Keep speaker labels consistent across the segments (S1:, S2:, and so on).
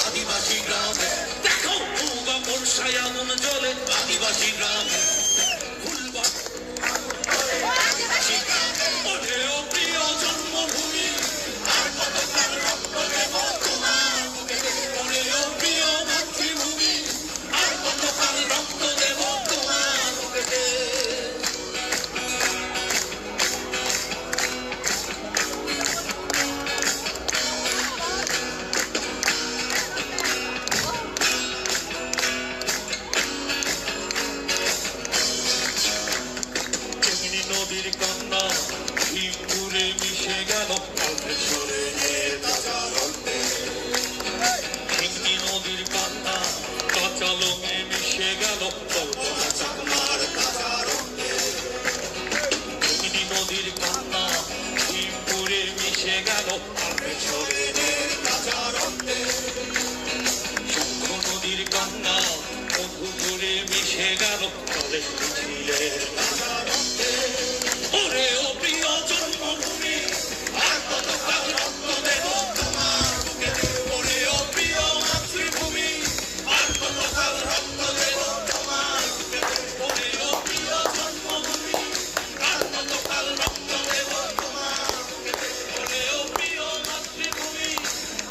S1: আদিবাসী গ্রামে দেখো নৌকা বর্ষায় আগুন জ্বলে আদিবাসী গ্রামে আদিবাসী গ্রামে ওরে ও প্রিয় জন্মভূমি আর কতকাল রক্ত দেব তোমার বুকে ওরে ও প্রিয় মাতৃভূমি আর কতকাল রক্ত দেব তোমার বুকে নদীর কান্না ভীমপুরে মিশে গেল হিন্দি নদীর কান্না কাঁচালমে মিশে গেল হিন্দি নদীর কান্না ভীমপুরে মিশে গেল শঙ্খ নদীর কান্না মধুপুরে মিশে গেল ওরে ও প্রিয় জন্মভূমি আর কতকাল রক্ত দেব তোমার বুকে ওরে ও প্রিয় মাতৃভূমি আর কতকাল রক্ত দেব তোমার বুকে ওরে ও প্রিয় জন্মভূমি আর কতকাল রক্ত দেব তোমার বুকে ওরে ও প্রিয় মাতৃভূমি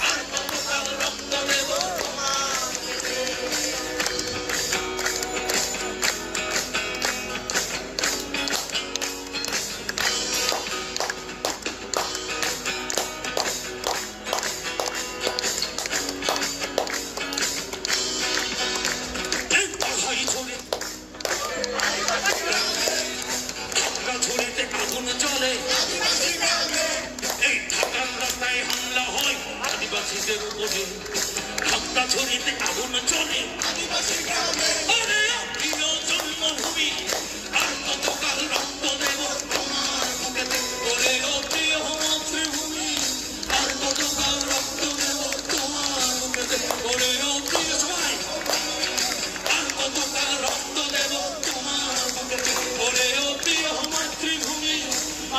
S1: আর কতকাল রক্ত দেব তোমার বুকে আগুন জ্বলে এই ঢাকার রাস্তায় হামলা হয় আদিবাসীদের উপরে খাগড়াছড়িতে আগুন জ্বলে ওরে প্রিয় জন্মভূমি আর কতকাল রক্ত দেব তোমার বুকেতে ওরে প্রিয় মাতৃভূমি আর কতকাল রক্ত দেব তোমার বুকেতে ওরে প্রিয় সবাই আর কতকাল রক্ত দেব তোমার বুকেতে ওরে প্রিয় মাতৃভূমি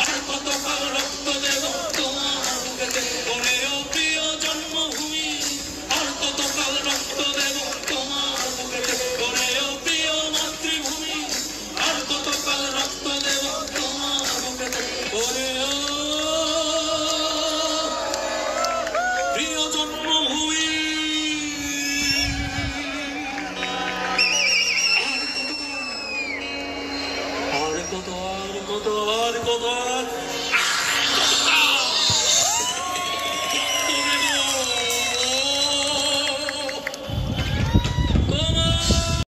S1: আর কতকাল রক্ত দেব তোমার বুকেতে ওরে প্রিয় জন্মভূমি আর কতকাল রক্ত দেব তোমার বুকেতে ওরে প্রিয় মাতৃভূমি আর কতকাল রক্ত দেব তোমার বুকেতে ওরে প্রিয় জন্মভূমি আর কত